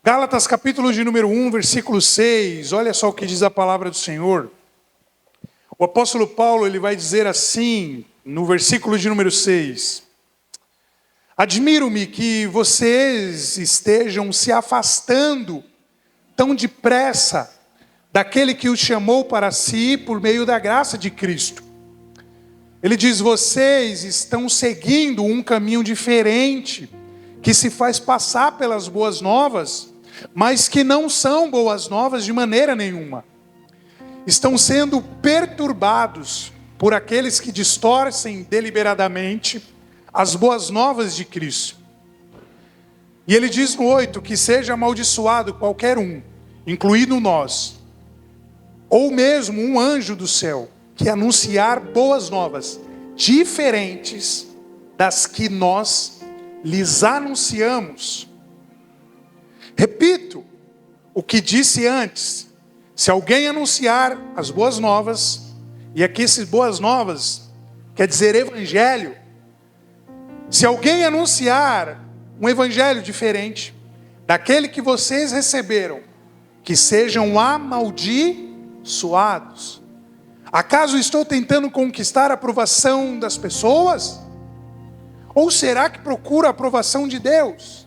Gálatas capítulo de número 1, versículo 6, olha só o que diz a palavra do Senhor. O apóstolo Paulo ele vai dizer assim, no versículo de número 6. Admiro-me que vocês estejam se afastando tão depressa daquele que os chamou para si por meio da graça de Cristo. Ele diz, vocês estão seguindo um caminho diferente, que se faz passar pelas boas novas, mas que não são boas novas de maneira nenhuma. Estão sendo perturbados por aqueles que distorcem deliberadamente as boas novas de Cristo. E ele diz no 8, que seja amaldiçoado qualquer um, incluído nós, ou mesmo um anjo do céu, que anunciar boas novas, diferentes das que nós lhes anunciamos. Repito o que disse antes, se alguém anunciar as boas novas, e aqui essas boas novas quer dizer evangelho, se alguém anunciar um evangelho diferente daquele que vocês receberam, que sejam amaldiçoados. Acaso estou tentando conquistar a aprovação das pessoas? Ou será que procuro a aprovação de Deus?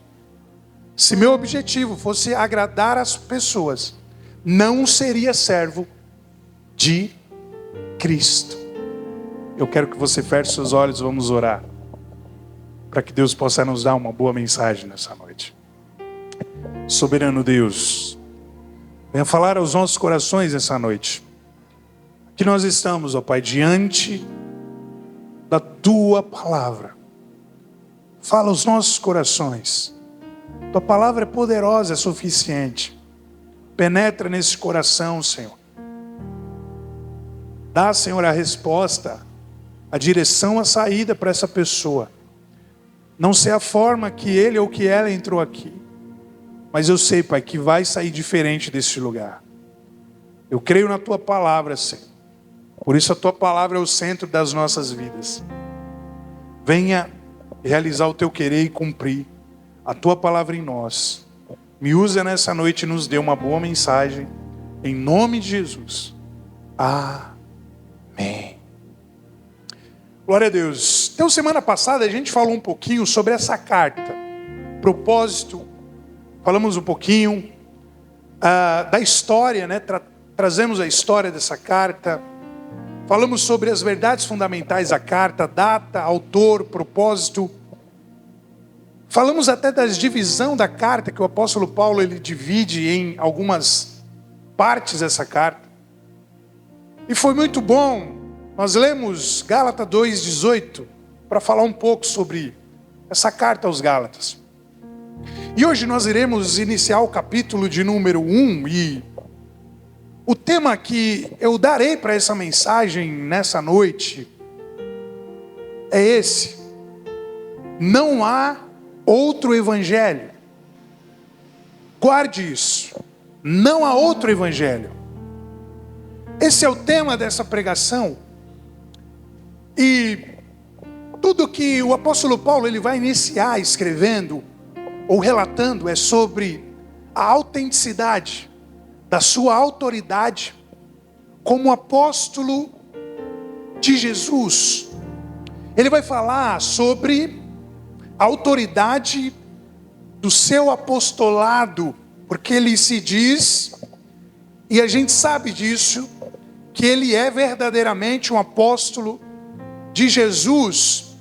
Se meu objetivo fosse agradar as pessoas, não seria servo de Cristo. Eu quero que você feche seus olhos, vamos orar, para que Deus possa nos dar uma boa mensagem nessa noite. Soberano Deus, venha falar aos nossos corações essa noite. Que nós estamos, ó Pai, diante da Tua Palavra. Fala aos nossos corações. Tua Palavra é poderosa, é suficiente. Penetra nesse coração, Senhor. Dá, Senhor, a resposta, a direção, a saída para essa pessoa. Não sei a forma que ele ou que ela entrou aqui, mas eu sei, Pai, que vai sair diferente desse lugar. Eu creio na Tua Palavra, Senhor. Por isso a Tua Palavra é o centro das nossas vidas. Venha realizar o Teu querer e cumprir a Tua Palavra em nós. Me usa nessa noite e nos dê uma boa mensagem. Em nome de Jesus. Amém. Glória a Deus. Então, semana passada a gente falou um pouquinho sobre essa carta. Propósito. Falamos um pouquinho da história, né? Trazemos a história dessa carta. Falamos sobre as verdades fundamentais da carta, data, autor, propósito. Falamos até da divisão da carta, que o apóstolo Paulo ele divide em algumas partes dessa carta. E foi muito bom. Nós lemos Gálatas 2:18 para falar um pouco sobre essa carta aos Gálatas. E hoje nós iremos iniciar o capítulo de número 1 e o tema que eu darei para essa mensagem nessa noite é esse: não há outro evangelho. Guarde isso. Não há outro evangelho. Esse é o tema dessa pregação. E tudo que o apóstolo Paulo ele vai iniciar escrevendo ou relatando é sobre a autenticidade da sua autoridade como apóstolo de Jesus. Ele vai falar sobre a autoridade do seu apostolado, porque ele se diz, e a gente sabe disso, que ele é verdadeiramente um apóstolo de Jesus.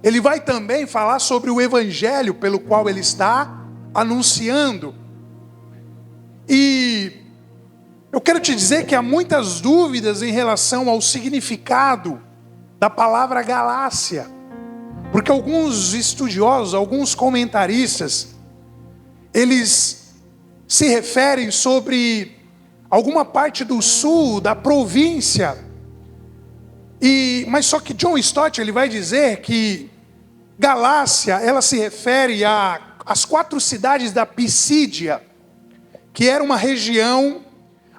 Ele vai também falar sobre o evangelho pelo qual ele está anunciando. E eu quero te dizer que há muitas dúvidas em relação ao significado da palavra Galácia. Porque alguns estudiosos, alguns comentaristas, eles se referem sobre alguma parte do sul, da província. Mas só que John Stott ele vai dizer que Galácia, ela se refere às 4 cidades da Pisídia, que era uma região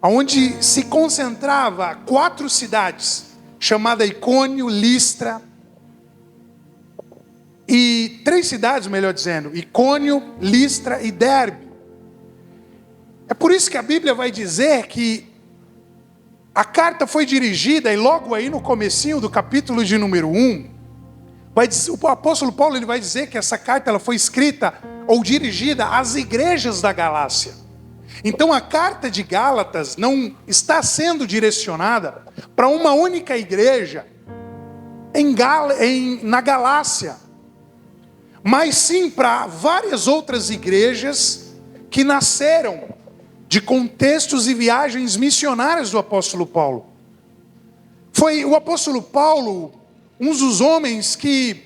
onde se concentrava 4 cidades, chamada Icônio, Listra, e 3 cidades, melhor dizendo, Icônio, Listra e Derbe. É por isso que a Bíblia vai dizer que a carta foi dirigida, e logo aí no comecinho do capítulo de número 1, o apóstolo Paulo ele vai dizer que essa carta ela foi escrita ou dirigida às igrejas da Galácia. Então a carta de Gálatas não está sendo direcionada para uma única igreja na Galácia, mas sim para várias outras igrejas que nasceram de contextos e viagens missionárias do apóstolo Paulo. Foi o apóstolo Paulo um dos homens que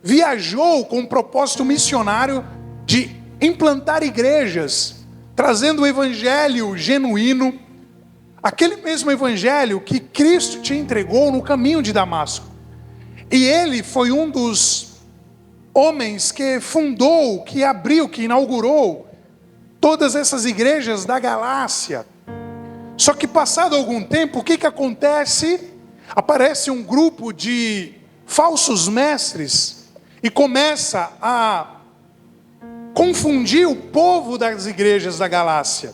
viajou com o propósito missionário de implantar igrejas, trazendo o evangelho genuíno, aquele mesmo evangelho que Cristo te entregou no caminho de Damasco. E ele foi um dos homens que fundou, que abriu, que inaugurou todas essas igrejas da Galácia. Só que passado algum tempo, o que acontece? Aparece um grupo de falsos mestres e começa a confundir o povo das igrejas da Galácia.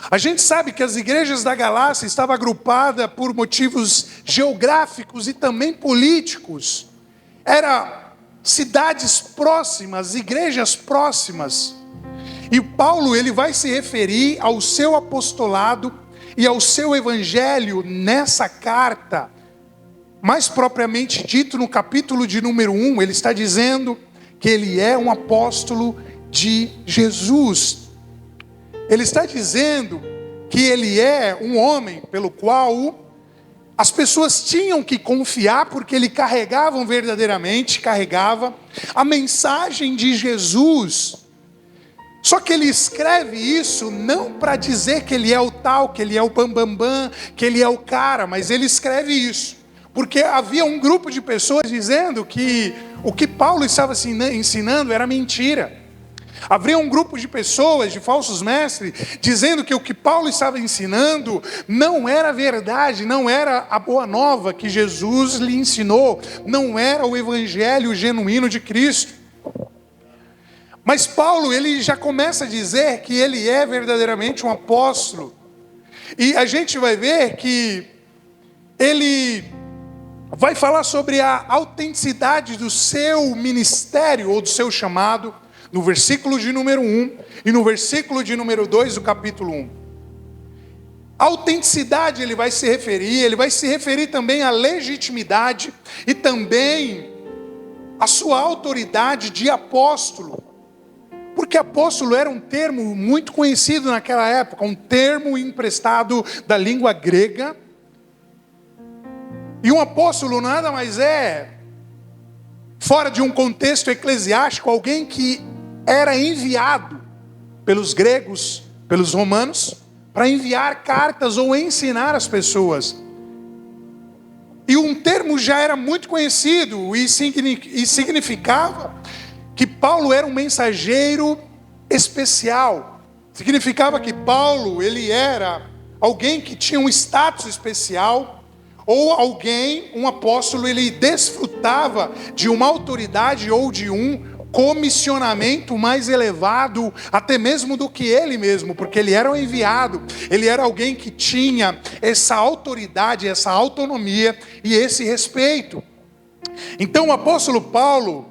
A gente sabe que as igrejas da Galácia estavam agrupadas por motivos geográficos e também políticos. Eram cidades próximas, igrejas próximas. E Paulo ele vai se referir ao seu apostolado e ao seu evangelho nessa carta. Mais propriamente dito, no capítulo de número 1, ele está dizendo que ele é um apóstolo de Jesus. Ele está dizendo que ele é um homem pelo qual as pessoas tinham que confiar, porque ele carregava a mensagem de Jesus. Só que ele escreve isso não para dizer que ele é o tal, que ele é o bambambam, que ele é o cara, mas ele escreve isso porque havia um grupo de pessoas dizendo que o que Paulo estava ensinando era mentira. Havia um grupo de pessoas, de falsos mestres, dizendo que o que Paulo estava ensinando não era verdade, não era a boa nova que Jesus lhe ensinou, não era o evangelho genuíno de Cristo. Mas Paulo, ele já começa a dizer que ele é verdadeiramente um apóstolo. E a gente vai ver que ele vai falar sobre a autenticidade do seu ministério ou do seu chamado, no versículo de número 1 e no versículo de número 2 do capítulo 1. A autenticidade ele vai se referir também à legitimidade e também à sua autoridade de apóstolo. Porque apóstolo era um termo muito conhecido naquela época, um termo emprestado da língua grega. E um apóstolo nada mais é, fora de um contexto eclesiástico, alguém que era enviado pelos gregos, pelos romanos, para enviar cartas ou ensinar as pessoas. E um termo já era muito conhecido e significava que Paulo era um mensageiro especial. Significava que Paulo, ele era alguém que tinha um status especial, ou alguém, um apóstolo, ele desfrutava de uma autoridade ou de um comissionamento mais elevado, até mesmo do que ele mesmo, porque ele era um enviado, ele era alguém que tinha essa autoridade, essa autonomia e esse respeito. Então o apóstolo Paulo,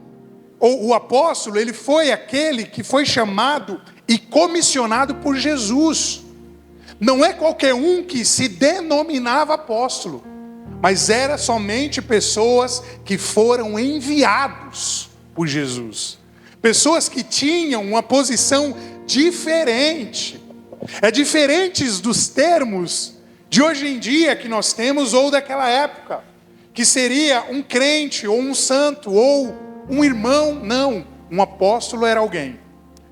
ou o apóstolo, ele foi aquele que foi chamado e comissionado por Jesus. Não é qualquer um que se denominava apóstolo, mas era somente pessoas que foram enviados por Jesus. Pessoas que tinham uma posição diferente. É diferente dos termos de hoje em dia que nós temos, ou daquela época, que seria um crente, ou um santo, ou um irmão. Não, um apóstolo era alguém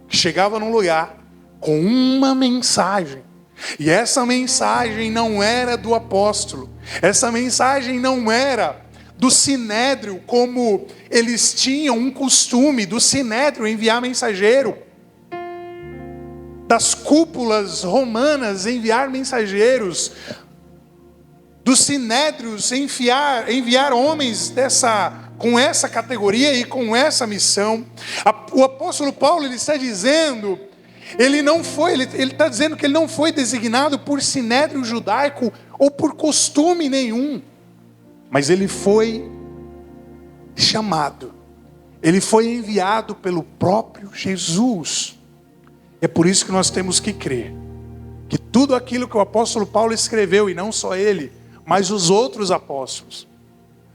que chegava num lugar com uma mensagem. E essa mensagem não era do apóstolo. Essa mensagem não era do sinédrio, como eles tinham um costume do sinédrio enviar mensageiro, das cúpulas romanas enviar mensageiros, dos sinédrios enviar homens com essa categoria e com essa missão. O apóstolo Paulo ele está dizendo Ele não foi, ele está dizendo que ele não foi designado por sinédrio judaico ou por costume nenhum. Mas ele foi chamado. Ele foi enviado pelo próprio Jesus. É por isso que nós temos que crer que tudo aquilo que o apóstolo Paulo escreveu, e não só ele, mas os outros apóstolos,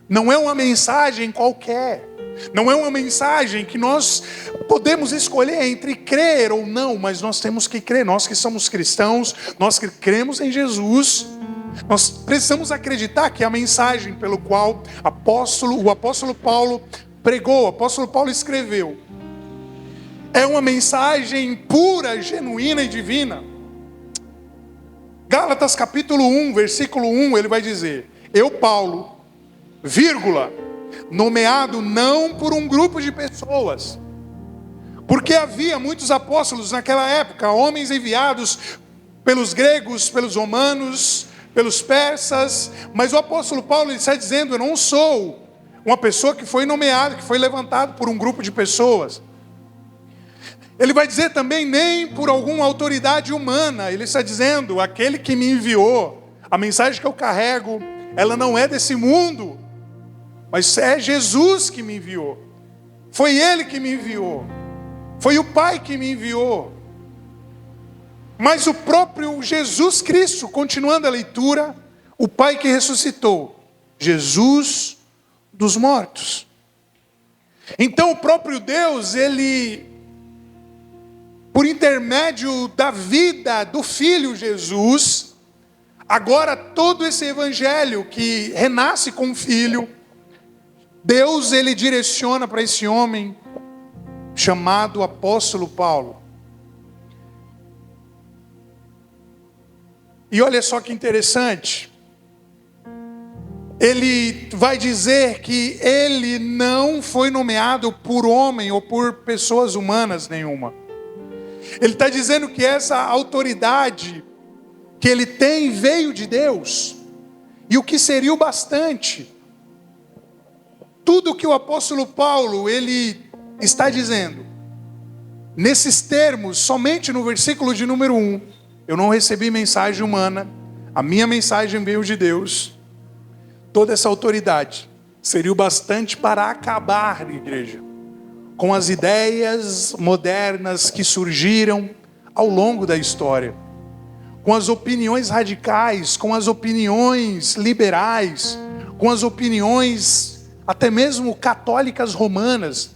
não é uma mensagem qualquer. Não é uma mensagem que nós podemos escolher entre crer ou não, mas nós temos que crer. Nós que somos cristãos, nós que cremos em Jesus, nós precisamos acreditar que a mensagem pelo qual o apóstolo Paulo pregou, o apóstolo Paulo escreveu, é uma mensagem pura, genuína e divina. Gálatas capítulo 1, versículo 1, ele vai dizer: eu, Paulo, vírgula, nomeado não por um grupo de pessoas, porque havia muitos apóstolos naquela época, homens enviados pelos gregos, pelos romanos, pelos persas, mas o apóstolo Paulo ele está dizendo: eu não sou uma pessoa que foi nomeada, que foi levantado por um grupo de pessoas. Ele vai dizer também, nem por alguma autoridade humana. Ele está dizendo: aquele que me enviou, a mensagem que eu carrego, ela não é desse mundo, mas é Jesus que me enviou. Foi Ele que me enviou. Foi o Pai que me enviou. Mas o próprio Jesus Cristo, continuando a leitura, o Pai que ressuscitou, Jesus dos mortos. Então o próprio Deus, Ele, por intermédio da vida do Filho Jesus, agora todo esse evangelho que renasce com o Filho, Deus ele direciona para esse homem chamado apóstolo Paulo. E olha só que interessante, ele vai dizer que ele não foi nomeado por homem ou por pessoas humanas nenhuma. Ele está dizendo que essa autoridade que ele tem veio de Deus, e o que seria o bastante. Tudo que o apóstolo Paulo ele está dizendo, nesses termos, somente no versículo de número 1, eu não recebi mensagem humana, a minha mensagem veio de Deus. Toda essa autoridade seria o bastante para acabar, igreja, com as ideias modernas que surgiram ao longo da história, com as opiniões radicais, com as opiniões liberais, com as opiniões até mesmo católicas romanas,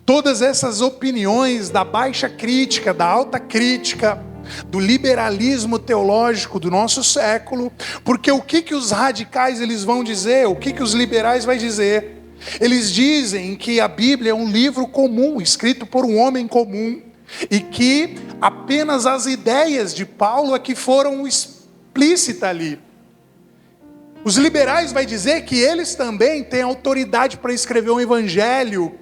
todas essas opiniões da baixa crítica, da alta crítica, do liberalismo teológico do nosso século, porque o que os radicais eles vão dizer, o que os liberais vão dizer? Eles dizem que a Bíblia é um livro comum, escrito por um homem comum, e que apenas as ideias de Paulo é que foram explícitas ali. Os liberais vão dizer que eles também têm autoridade para escrever um evangelho,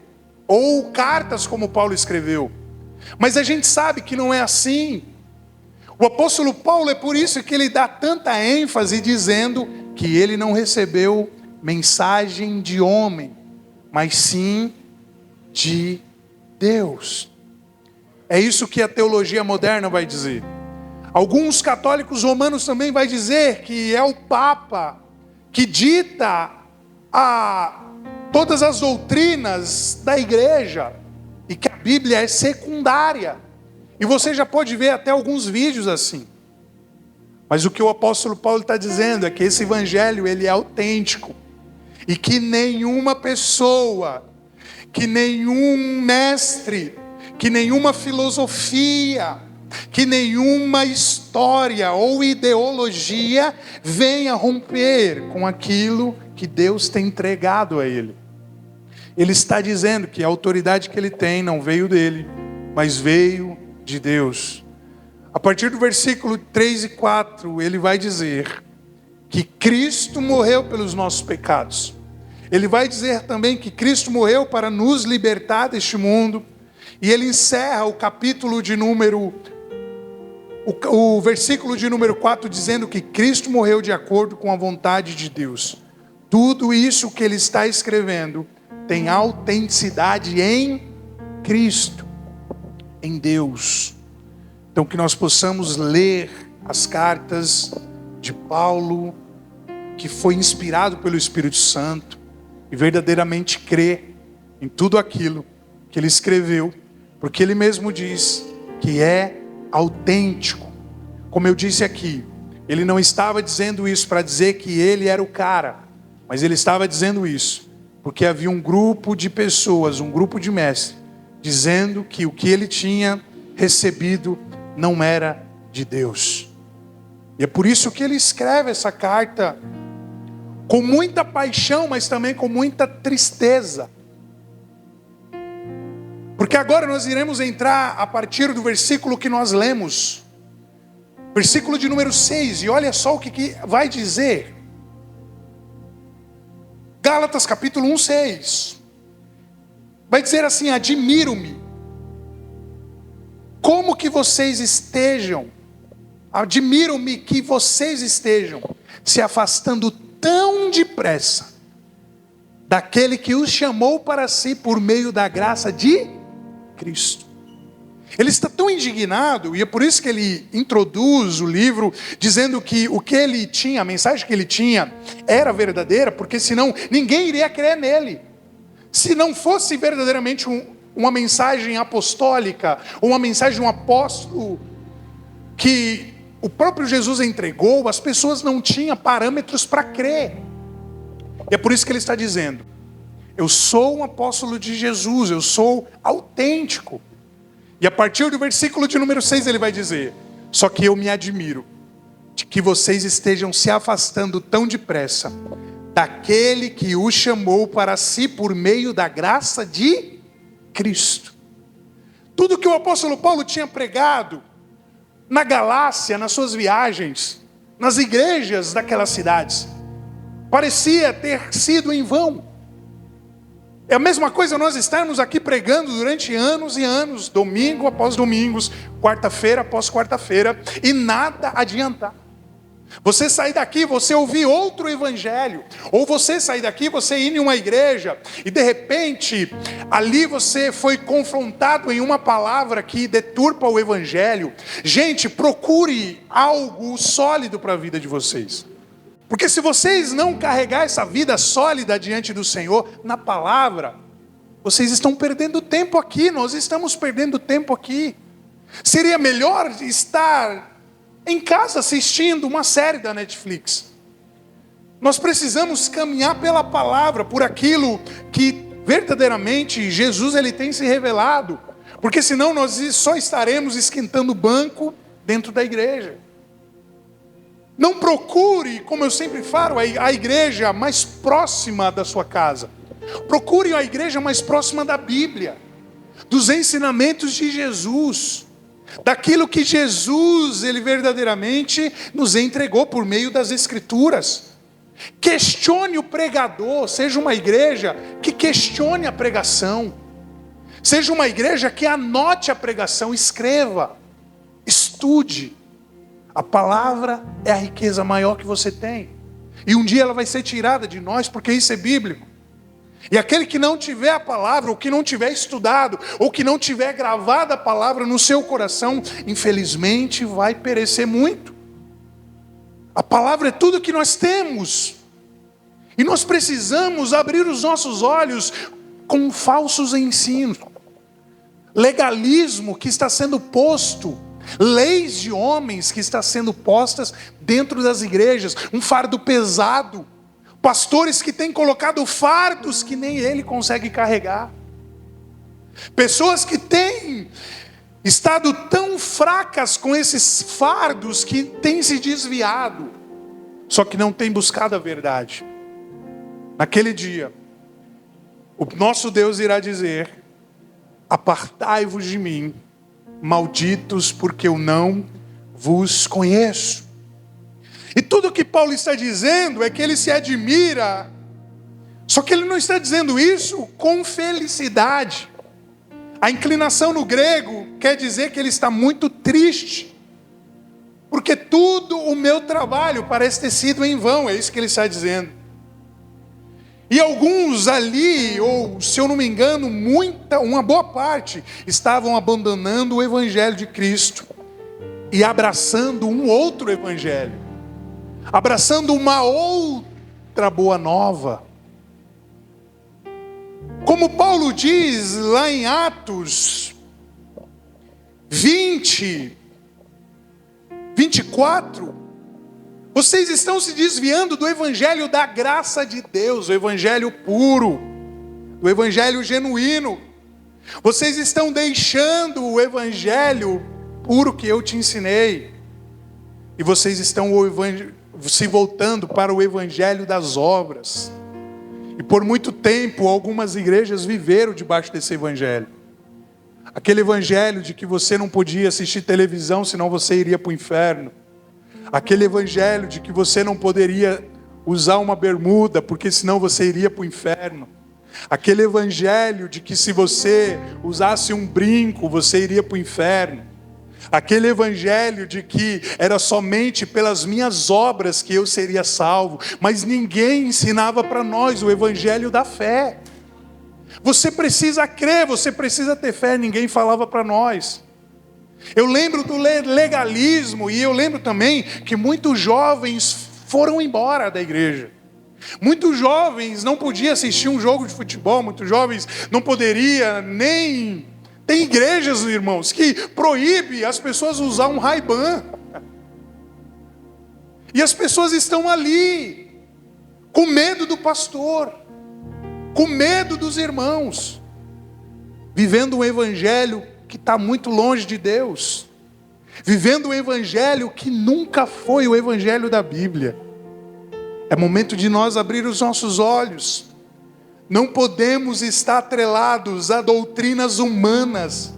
ou cartas como Paulo escreveu. Mas a gente sabe que não é assim. O apóstolo Paulo, é por isso que ele dá tanta ênfase dizendo que ele não recebeu mensagem de homem, mas sim de Deus. É isso que a teologia moderna vai dizer. Alguns católicos romanos também vai dizer que é o Papa que dita todas as doutrinas da igreja e que a Bíblia é secundária. E você já pode ver até alguns vídeos assim. Mas o que o apóstolo Paulo está dizendo é que esse evangelho ele é autêntico. E que nenhuma pessoa, que nenhum mestre, que nenhuma filosofia, que nenhuma história ou ideologia venha romper com aquilo que Deus tem entregado a ele. Ele está dizendo que a autoridade que ele tem não veio dele, mas veio de Deus. A partir do versículo 3 e 4, ele vai dizer que Cristo morreu pelos nossos pecados. Ele vai dizer também que Cristo morreu para nos libertar deste mundo. E ele encerra o capítulo de número, o versículo de número 4, dizendo que Cristo morreu de acordo com a vontade de Deus. Tudo isso que ele está escrevendo tem autenticidade em Cristo, em Deus. Então que nós possamos ler as cartas de Paulo, que foi inspirado pelo Espírito Santo, e verdadeiramente crer em tudo aquilo que ele escreveu, porque ele mesmo diz que é autêntico. Como eu disse aqui, ele não estava dizendo isso para dizer que ele era o cara, mas ele estava dizendo isso porque havia um grupo de pessoas, um grupo de mestres, dizendo que o que ele tinha recebido não era de Deus. E é por isso que ele escreve essa carta com muita paixão, mas também com muita tristeza. Porque agora nós iremos entrar a partir do versículo que nós lemos. Versículo de número 6. E olha só o que vai dizer. Gálatas capítulo 1, 6. Vai dizer assim: admiro-me. Como que vocês estejam. Admiro-me que vocês estejam se afastando tão depressa daquele que os chamou para si por meio da graça de Cristo. Ele está tão indignado, e é por isso que ele introduz o livro dizendo que o que ele tinha, a mensagem que ele tinha era verdadeira, porque senão ninguém iria crer nele. Se não fosse verdadeiramente uma mensagem apostólica, ou uma mensagem de um apóstolo que o próprio Jesus entregou, as pessoas não tinham parâmetros para crer. E é por isso que ele está dizendo: eu sou um apóstolo de Jesus, eu sou autêntico. E a partir do versículo de número 6 ele vai dizer: só que eu me admiro de que vocês estejam se afastando tão depressa daquele que os chamou para si por meio da graça de Cristo. Tudo que o apóstolo Paulo tinha pregado na Galácia, nas suas viagens, nas igrejas daquelas cidades, parecia ter sido em vão. É a mesma coisa nós estarmos aqui pregando durante anos e anos, domingo após domingos, quarta-feira após quarta-feira, e nada adiantar. Você sair daqui, você ouvir outro evangelho, ou você sair daqui, você ir em uma igreja, e de repente, ali você foi confrontado em uma palavra que deturpa o evangelho. Gente, procure algo sólido para a vida de vocês. Porque se vocês não carregar essa vida sólida diante do Senhor, na palavra, vocês estão perdendo tempo aqui, nós estamos perdendo tempo aqui. Seria melhor estar em casa assistindo uma série da Netflix. Nós precisamos caminhar pela palavra, por aquilo que verdadeiramente Jesus ele tem se revelado. Porque senão nós só estaremos esquentando o banco dentro da igreja. Não procure, como eu sempre falo, a igreja mais próxima da sua casa. Procure a igreja mais próxima da Bíblia, dos ensinamentos de Jesus, daquilo que Jesus, ele verdadeiramente nos entregou por meio das Escrituras. Questione o pregador, seja uma igreja que questione a pregação. Seja uma igreja que anote a pregação, escreva, estude. A palavra é a riqueza maior que você tem. E um dia ela vai ser tirada de nós, porque isso é bíblico. E aquele que não tiver a palavra, ou que não tiver estudado, ou que não tiver gravada a palavra no seu coração, infelizmente vai perecer muito. A palavra é tudo que nós temos. E nós precisamos abrir os nossos olhos com falsos ensinos. Legalismo que está sendo posto, leis de homens que estão sendo postas dentro das igrejas, um fardo pesado, pastores que têm colocado fardos que nem ele consegue carregar, pessoas que têm estado tão fracas com esses fardos que têm se desviado, só que não têm buscado a verdade. Naquele dia, o nosso Deus irá dizer: apartai-vos de mim, malditos, porque eu não vos conheço. E tudo que Paulo está dizendo é que ele se admira, só que ele não está dizendo isso com felicidade. A inclinação no grego quer dizer que ele está muito triste, porque tudo o meu trabalho parece ter sido em vão, é isso que ele está dizendo. E alguns ali, ou se eu não me engano, uma boa parte, estavam abandonando o Evangelho de Cristo. e abraçando um outro evangelho, abraçando uma outra boa nova. Como Paulo diz lá em Atos 20, 24, vocês estão se desviando do evangelho da graça de Deus, o evangelho puro, o evangelho genuíno. Vocês estão deixando o evangelho puro que eu te ensinei, e vocês estão se voltando para o evangelho das obras. E por muito tempo algumas igrejas viveram debaixo desse evangelho. Aquele evangelho de que você não podia assistir televisão, senão você iria para o inferno. Aquele evangelho de que você não poderia usar uma bermuda, porque senão você iria para o inferno. Aquele evangelho de que se você usasse um brinco, você iria para o inferno. Aquele evangelho de que era somente pelas minhas obras que eu seria salvo. Mas ninguém ensinava para nós o evangelho da fé. Você precisa crer, você precisa ter fé, ninguém falava para nós. Eu lembro do legalismo, e eu lembro também que muitos jovens foram embora da igreja. Muitos jovens não podiam assistir um jogo de futebol, muitos jovens não poderiam nem... Tem igrejas, irmãos, que proíbem as pessoas usar um Ray-Ban. E as pessoas estão ali, com medo do pastor, com medo dos irmãos, vivendo um evangelho que está muito longe de Deus, vivendo um evangelho que nunca foi o evangelho da Bíblia. É momento de nós abrir os nossos olhos. Não podemos estar atrelados a doutrinas humanas.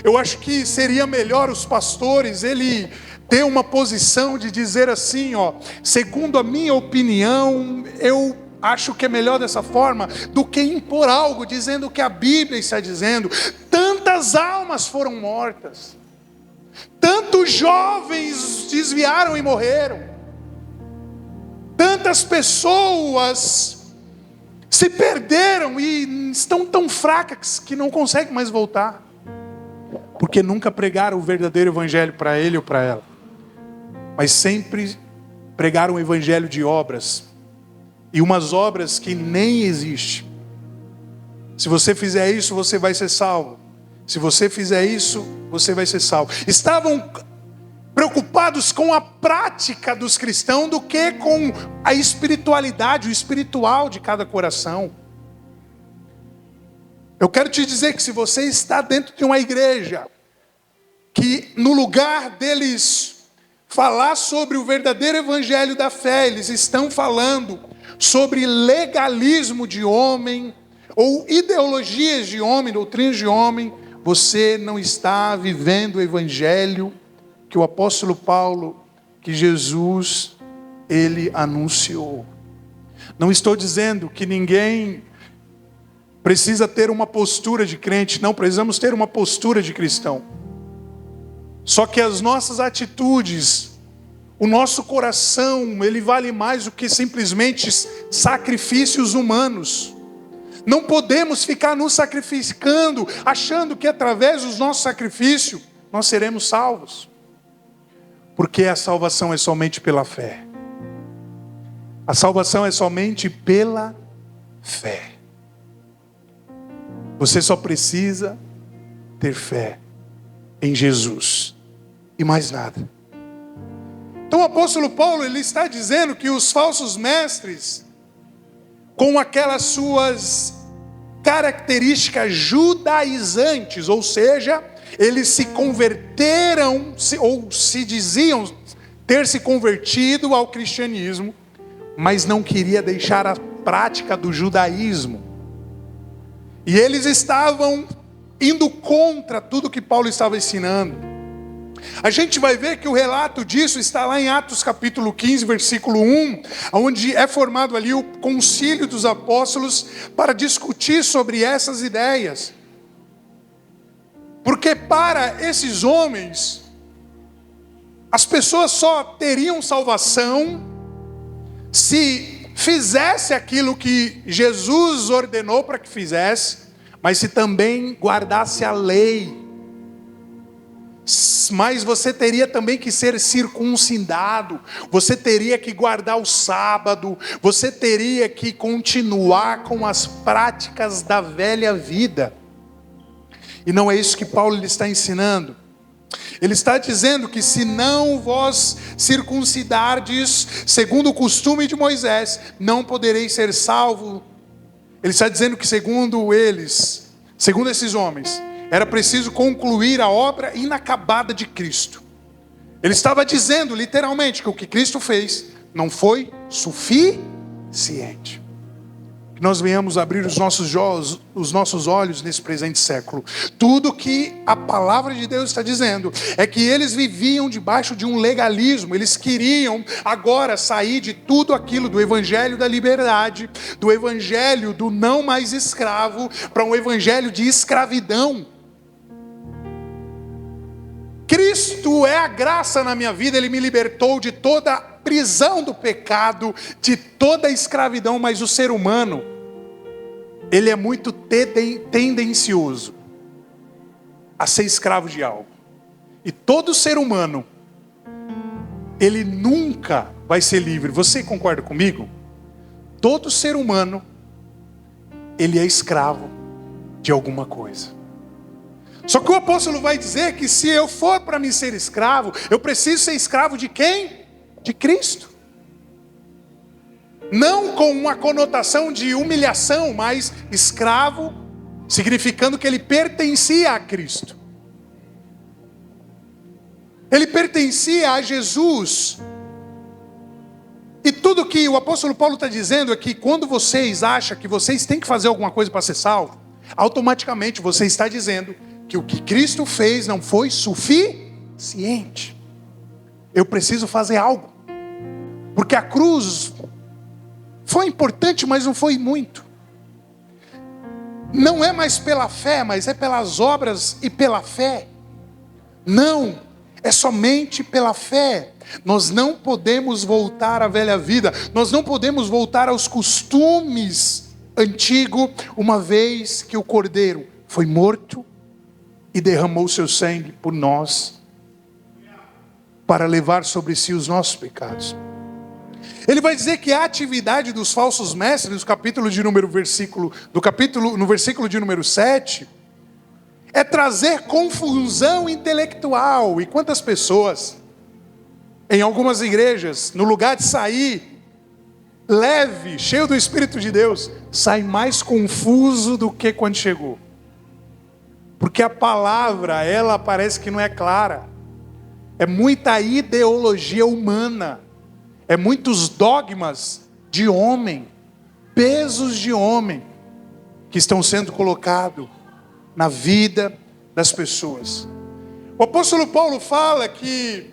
Eu acho que seria melhor os pastores, ele ter uma posição de dizer assim, segundo a minha opinião, eu acho que é melhor dessa forma, do que impor algo dizendo o que a Bíblia está dizendo. Tantas almas foram mortas, tantos jovens desviaram e morreram, tantas pessoas se perderam e estão tão fracas que não conseguem mais voltar, porque nunca pregaram o verdadeiro evangelho para ele ou para ela, mas sempre pregaram o evangelho de obras, e umas obras que nem existem. Se você fizer isso, você vai ser salvo. Se você fizer isso, você vai ser salvo. Estavam preocupados com a prática dos cristãos do que com a espiritualidade, o espiritual de cada coração. Eu quero te dizer que se você está dentro de uma igreja, que no lugar deles falar sobre o verdadeiro evangelho da fé, eles estão falando sobre legalismo de homem, ou ideologias de homem, doutrinas de homem, você não está vivendo o evangelho que o apóstolo Paulo, que Jesus, ele anunciou. Não estou dizendo que ninguém precisa ter uma postura de crente, não, precisamos ter uma postura de cristão. Só que as nossas atitudes, o nosso coração, ele vale mais do que simplesmente sacrifícios humanos. Não podemos ficar nos sacrificando, achando que através dos nossos sacrifícios, nós seremos salvos. Porque a salvação é somente pela fé. A salvação é somente pela fé. Você só precisa ter fé em Jesus e mais nada. Então o apóstolo Paulo, ele está dizendo que os falsos mestres, com aquelas suas características judaizantes, ou seja, eles se converteram, ou se diziam ter se convertido ao cristianismo, mas não queria deixar a prática do judaísmo. E eles estavam indo contra tudo que Paulo estava ensinando. A gente vai ver que o relato disso está lá em Atos capítulo 15, versículo 1, onde é formado ali o concílio dos apóstolos para discutir sobre essas ideias. Porque para esses homens, as pessoas só teriam salvação se fizesse aquilo que Jesus ordenou para que fizesse, mas se também guardasse a lei. mas você teria também que ser circuncidado, você teria que guardar o sábado, você teria que continuar com as práticas da velha vida. E não é isso que Paulo lhe está ensinando. Ele está dizendo que se não vos circuncidardes segundo o costume de Moisés, não podereis ser salvo. Ele está dizendo que segundo esses homens, era preciso concluir a obra inacabada de Cristo. Ele estava dizendo literalmente que o que Cristo fez não foi suficiente. Que nós venhamos abrir os nossos olhos nesse presente século. Tudo que a palavra de Deus está dizendo é que eles viviam debaixo de um legalismo. Eles queriam agora sair de tudo aquilo do evangelho da liberdade, do evangelho do não mais escravo, para um evangelho de escravidão. Cristo é a graça na minha vida, Ele me libertou de toda a prisão do pecado, de toda a escravidão, mas o ser humano, ele é muito tendencioso a ser escravo de algo. E todo ser humano, ele nunca vai ser livre. Você concorda comigo? Todo ser humano, ele é escravo de alguma coisa. Só que o apóstolo vai dizer que se eu for para me ser escravo, eu preciso ser escravo de quem? De Cristo. Não com uma conotação de humilhação, mas escravo, significando que ele pertencia a Cristo. Ele pertencia a Jesus. E tudo que o apóstolo Paulo está dizendo é que quando vocês acham que vocês têm que fazer alguma coisa para ser salvo, automaticamente você está dizendo que o que Cristo fez não foi suficiente. Eu preciso fazer algo. Porque a cruz foi importante, mas não foi muito. Não é mais pela fé, mas é pelas obras e pela fé. Não, é somente pela fé. Nós não podemos voltar à velha vida. Nós não podemos voltar aos costumes antigos, uma vez que o Cordeiro foi morto e derramou seu sangue por nós, para levar sobre si os nossos pecados. Ele vai dizer que a atividade dos falsos mestres, no versículo de número 7, é trazer confusão intelectual. E quantas pessoas, em algumas igrejas, no lugar de sair leve, cheio do Espírito de Deus, sai mais confuso do que quando chegou. Porque a palavra, ela parece que não é clara. É muita ideologia humana. É muitos dogmas de homem, pesos de homem, que estão sendo colocados na vida das pessoas. O apóstolo Paulo fala que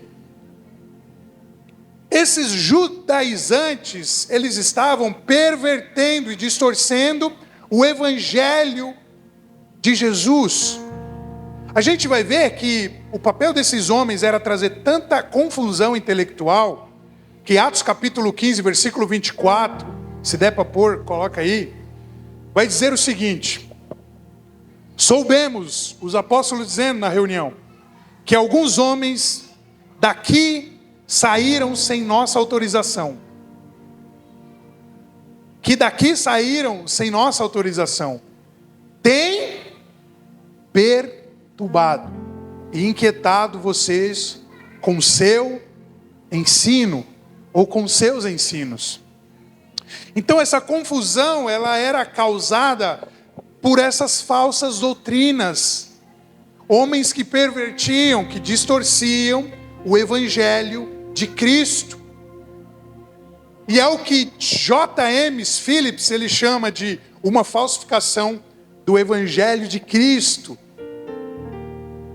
esses judaizantes, eles estavam pervertendo e distorcendo o evangelho de Jesus. A gente vai ver que o papel desses homens era trazer tanta confusão intelectual, que Atos capítulo 15, versículo 24, se der para pôr, coloca aí, vai dizer o seguinte: soubemos, os apóstolos dizendo na reunião, que alguns homens daqui saíram sem nossa autorização. Que daqui saíram sem nossa autorização. Tem perturbado e inquietado vocês com seu ensino, ou com seus ensinos. Então essa confusão, ela era causada por essas falsas doutrinas. Homens que pervertiam, que distorciam o evangelho de Cristo. E é o que J.M. Phillips, ele chama de uma falsificação do evangelho de Cristo.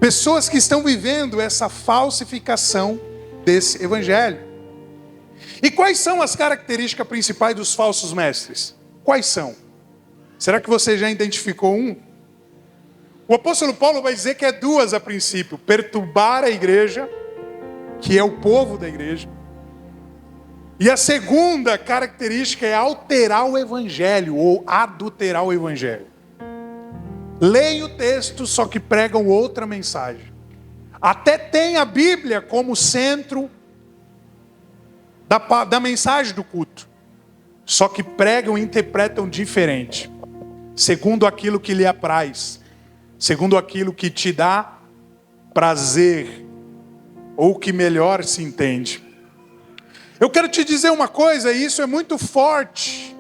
Pessoas que estão vivendo essa falsificação desse evangelho. E quais são as características principais dos falsos mestres? Quais são? Será que você já identificou um? O apóstolo Paulo vai dizer que é duas a princípio: perturbar a igreja, que é o povo da igreja. E a segunda característica é alterar o evangelho, ou adulterar o evangelho. Leem o texto, só que pregam outra mensagem. Até tem a Bíblia como centro da mensagem do culto. Só que pregam e interpretam diferente. Segundo aquilo que lhe apraz. Segundo aquilo que te dá prazer. Ou que melhor se entende. Eu quero te dizer uma coisa, e isso é muito forte.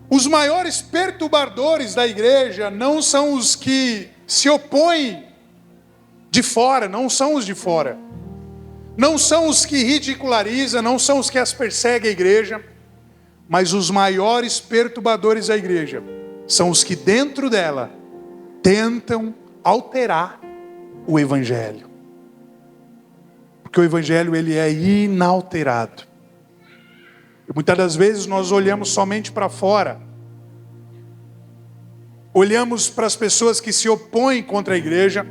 Os maiores perturbadores da igreja não são os que se opõem de fora, não são os de fora. Não são os que ridicularizam, não são os que as perseguem a igreja. Mas os maiores perturbadores da igreja são os que dentro dela tentam alterar o evangelho. Porque o evangelho ele é inalterado. E muitas das vezes nós olhamos somente para fora. Olhamos para as pessoas que se opõem contra a igreja.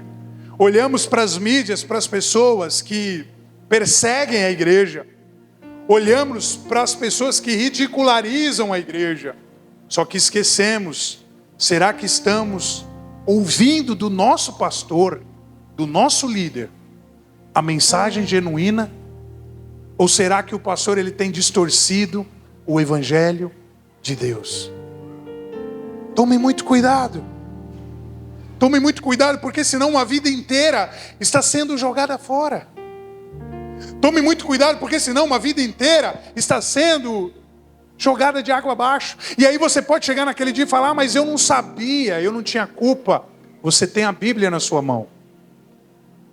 Olhamos para as mídias, para as pessoas que perseguem a igreja. Olhamos para as pessoas que ridicularizam a igreja. Só que esquecemos, será que estamos ouvindo do nosso pastor, do nosso líder, a mensagem genuína? Ou será que o pastor ele tem distorcido o evangelho de Deus? Tome muito cuidado. Tome muito cuidado, porque senão uma vida inteira está sendo jogada fora. Tome muito cuidado, porque senão uma vida inteira está sendo jogada de água abaixo. E aí você pode chegar naquele dia e falar, mas eu não sabia, eu não tinha culpa. Você tem a Bíblia na sua mão.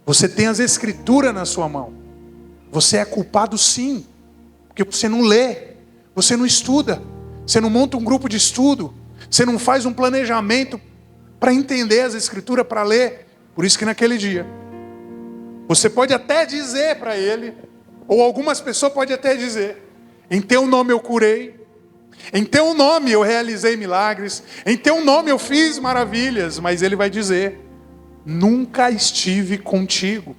Você tem as Escrituras na sua mão. Você é culpado sim, porque você não lê, você não estuda, você não monta um grupo de estudo, você não faz um planejamento para entender as Escrituras, para ler. Por isso que naquele dia, você pode até dizer para ele, ou algumas pessoas podem até dizer, em teu nome eu curei, em teu nome eu realizei milagres, em teu nome eu fiz maravilhas, mas ele vai dizer, nunca estive contigo.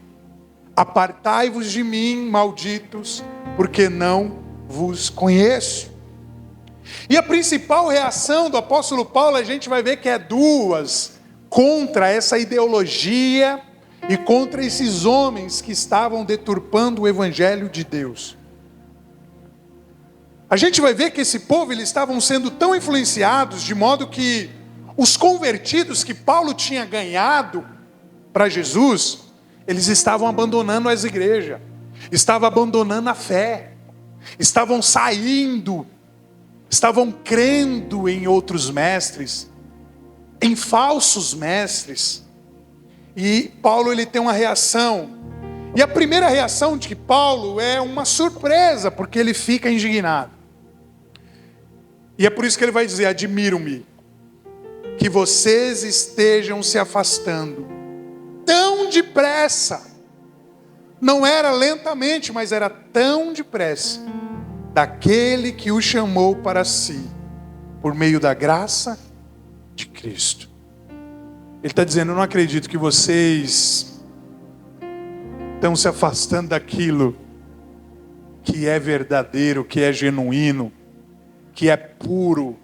Apartai-vos de mim, malditos, porque não vos conheço. E a principal reação do apóstolo Paulo, a gente vai ver que é duas, contra essa ideologia e contra esses homens que estavam deturpando o evangelho de Deus. A gente vai ver que esse povo, eles estavam sendo tão influenciados, de modo que os convertidos que Paulo tinha ganhado para Jesus, eles estavam abandonando as igrejas, estavam abandonando a fé, estavam saindo, estavam crendo em outros mestres, em falsos mestres. E Paulo ele tem uma reação, e a primeira reação de Paulo é uma surpresa, porque ele fica indignado. E é por isso que ele vai dizer, admiro-me que vocês estejam se afastando tão depressa, não era lentamente, mas era tão depressa, daquele que o chamou para si, por meio da graça de Cristo. Ele está dizendo, eu não acredito que vocês estão se afastando daquilo que é verdadeiro, que é genuíno, que é puro.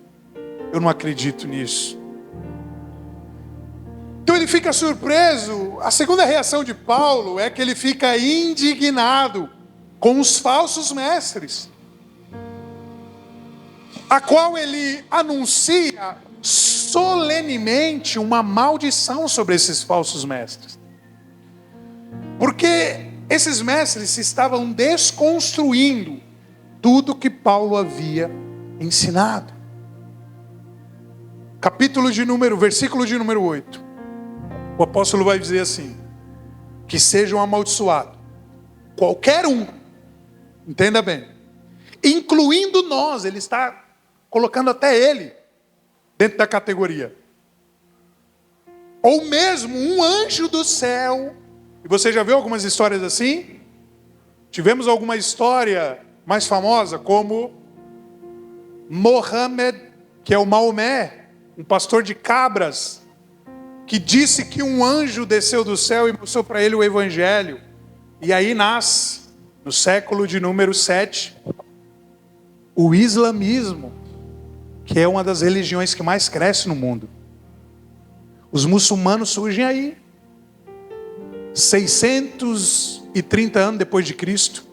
Eu não acredito nisso. Então ele fica surpreso. A segunda reação de Paulo é que ele fica indignado com os falsos mestres, a qual ele anuncia solenemente uma maldição sobre esses falsos mestres. Porque esses mestres estavam desconstruindo tudo que Paulo havia ensinado. Versículo de número 8. O apóstolo vai dizer assim, que sejam amaldiçoados qualquer um, entenda bem, incluindo nós. Ele está colocando até ele dentro da categoria, ou mesmo um anjo do céu. E você já viu algumas histórias assim? Tivemos alguma história mais famosa, como Mohammed, que é o Maomé, um pastor de cabras, que disse que um anjo desceu do céu e mostrou para ele o evangelho. E aí nasce, no século de número 7, o islamismo, que é uma das religiões que mais cresce no mundo. Os muçulmanos surgem aí. 630 anos depois de Cristo,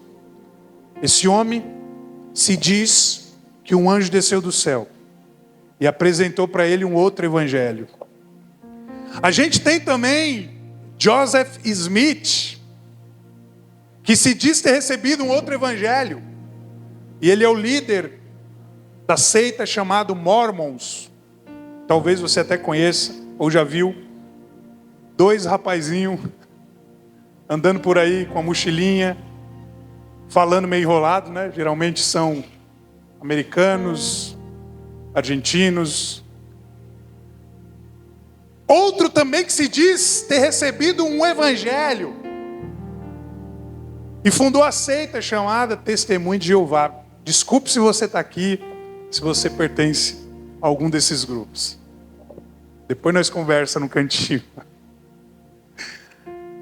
esse homem se diz que um anjo desceu do céu e apresentou para ele um outro evangelho. A gente tem também Joseph Smith, que se diz ter recebido um outro evangelho. E ele é o líder da seita chamada Mormons. Talvez você até conheça, ou já viu, dois rapazinhos andando por aí com a mochilinha, falando meio enrolado, né? Geralmente são americanos, argentinos. Outro também que se diz ter recebido um evangelho e fundou a seita chamada Testemunho de Jeová. Desculpe se você está aqui, se você pertence a algum desses grupos. Depois nós conversamos no cantinho.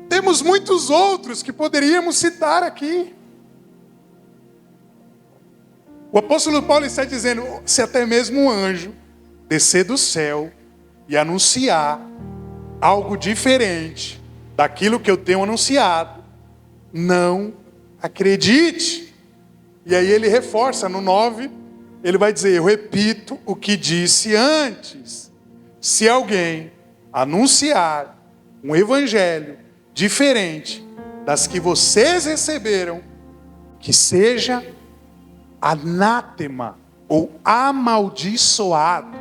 Temos muitos outros que poderíamos citar aqui. O apóstolo Paulo está dizendo, se até mesmo um anjo descer do céu e anunciar algo diferente daquilo que eu tenho anunciado, não acredite. E aí ele reforça no 9, ele vai dizer, eu repito o que disse antes. Se alguém anunciar um evangelho diferente das que vocês receberam, que seja anátema ou amaldiçoado.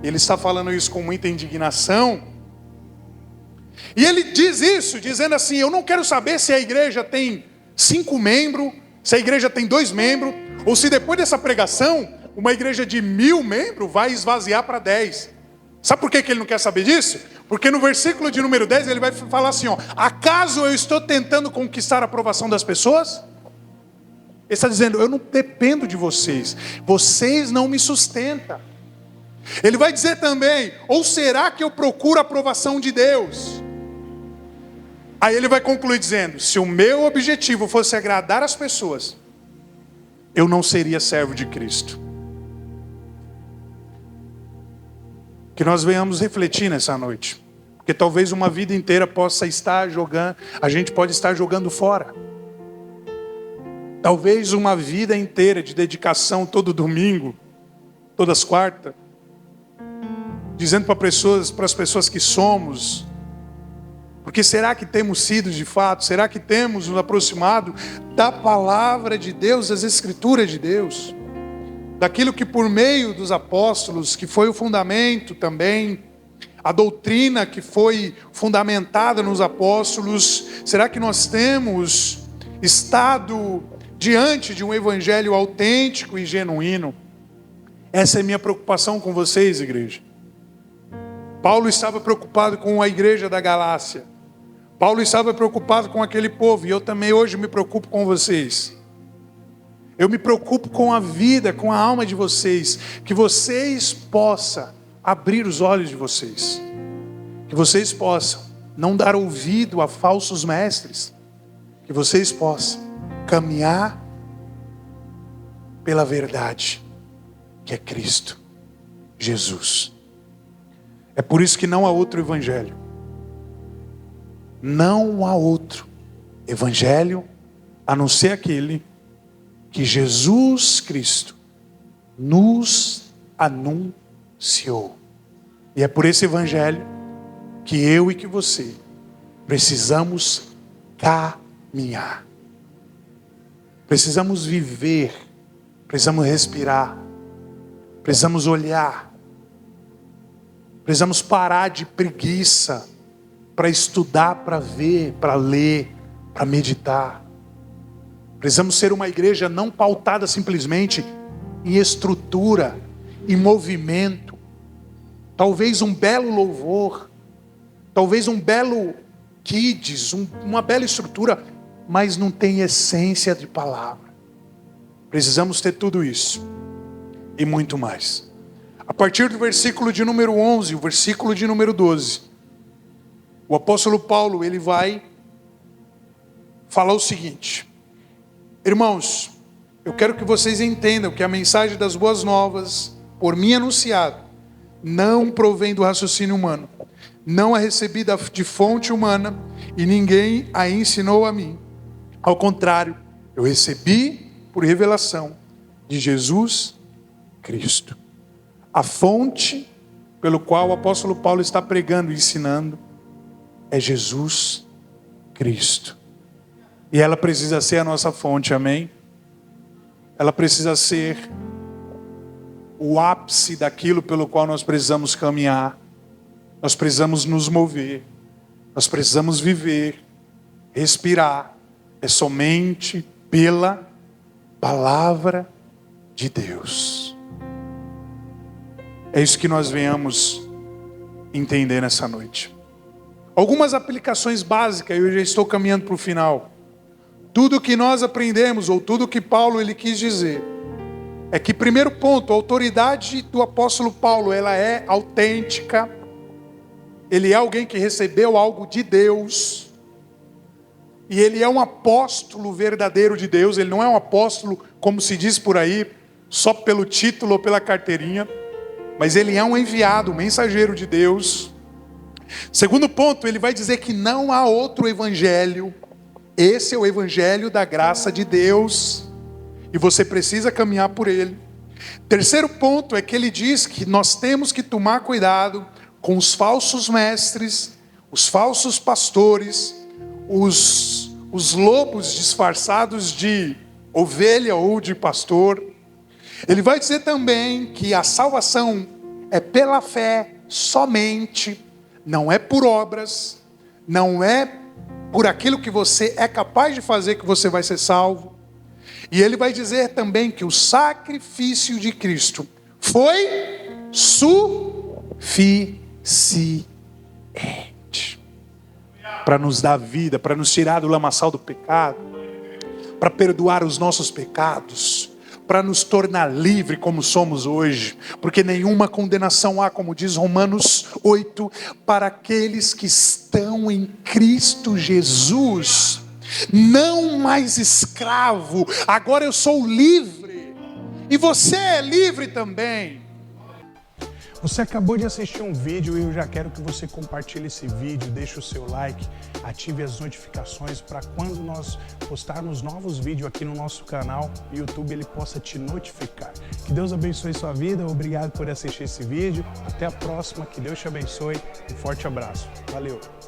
Ele está falando isso com muita indignação. E ele diz isso, dizendo assim, eu não quero saber se a igreja tem 5 membros, se a igreja tem 2 membros, ou se depois dessa pregação, uma igreja de 1000 membros vai esvaziar para 10. Sabe por que ele não quer saber disso? Porque no versículo de número 10 ele vai falar assim, ó, acaso eu estou tentando conquistar a aprovação das pessoas? Ele está dizendo, eu não dependo de vocês, vocês não me sustentam. Ele vai dizer também, ou será que eu procuro a aprovação de Deus? Aí ele vai concluir dizendo, se o meu objetivo fosse agradar as pessoas, eu não seria servo de Cristo. Que nós venhamos refletir nessa noite, porque talvez uma vida inteira possa estar jogando, a gente pode estar jogando fora. Talvez uma vida inteira de dedicação todo domingo, todas as quartas, dizendo para as pessoas que somos, porque será que temos sido de fato? Será que temos nos aproximado da palavra de Deus, das escrituras de Deus? Daquilo que por meio dos apóstolos, que foi o fundamento também, a doutrina que foi fundamentada nos apóstolos, será que nós temos estado diante de um evangelho autêntico e genuíno? Essa é a minha preocupação com vocês, igreja. Paulo estava preocupado com a igreja da Galácia. Paulo estava preocupado com aquele povo, e eu também hoje me preocupo com vocês. Eu me preocupo com a vida, com a alma de vocês, que vocês possam abrir os olhos de vocês, que vocês possam não dar ouvido a falsos mestres, que vocês possam caminhar pela verdade, que é Cristo Jesus. É por isso que não há outro evangelho. Não há outro evangelho a não ser aquele que Jesus Cristo nos anunciou. E é por esse evangelho que eu e que você precisamos caminhar. Precisamos viver, precisamos respirar, precisamos olhar, precisamos parar de preguiça para estudar, para ver, para ler, para meditar. Precisamos ser uma igreja não pautada simplesmente em estrutura, em movimento. Talvez um belo louvor, talvez um belo kids, uma bela estrutura, mas não tem essência de palavra. Precisamos ter tudo isso e muito mais. A partir do versículo de número 11, o versículo de número 12, o apóstolo Paulo, ele vai falar o seguinte: irmãos, eu quero que vocês entendam que a mensagem das boas novas, por mim anunciada, não provém do raciocínio humano, Não a recebi de fonte humana e ninguém a ensinou a mim. Ao contrário, eu recebi por revelação de Jesus Cristo. A fonte pelo qual o apóstolo Paulo está pregando e ensinando é Jesus Cristo. E ela precisa ser a nossa fonte, amém? Ela precisa ser o ápice daquilo pelo qual nós precisamos caminhar. Nós precisamos nos mover. Nós precisamos viver, respirar. É somente pela palavra de Deus. É isso que nós venhamos entender nessa noite. Algumas aplicações básicas, eu já estou caminhando para o final. Tudo que nós aprendemos, ou tudo que Paulo ele quis dizer, é que, primeiro ponto, a autoridade do apóstolo Paulo, ela é autêntica. Ele é alguém que recebeu algo de Deus. E ele é um apóstolo verdadeiro de Deus. Ele não é um apóstolo, como se diz por aí, só pelo título ou pela carteirinha. Mas ele é um enviado, um mensageiro de Deus. Segundo ponto, ele vai dizer que não há outro evangelho. Esse é o evangelho da graça de Deus. E você precisa caminhar por ele. Terceiro ponto é que ele diz que nós temos que tomar cuidado com os falsos mestres, os falsos pastores, os lobos disfarçados de ovelha ou de pastor. Ele vai dizer também que a salvação é pela fé somente, não é por obras, não é por aquilo que você é capaz de fazer que você vai ser salvo. E ele vai dizer também que o sacrifício de Cristo foi suficiente para nos dar vida, para nos tirar do lamaçal do pecado, para perdoar os nossos pecados, para nos tornar livre como somos hoje, porque nenhuma condenação há, como diz Romanos 8, para aqueles que estão em Cristo Jesus. Não mais escravo, agora eu sou livre, e você é livre também. Você acabou de assistir um vídeo e eu já quero que você compartilhe esse vídeo, deixe o seu like, ative as notificações para quando nós postarmos novos vídeos aqui no nosso canal, o YouTube ele possa te notificar. Que Deus abençoe sua vida, obrigado por assistir esse vídeo, até a próxima, que Deus te abençoe, um forte abraço, valeu!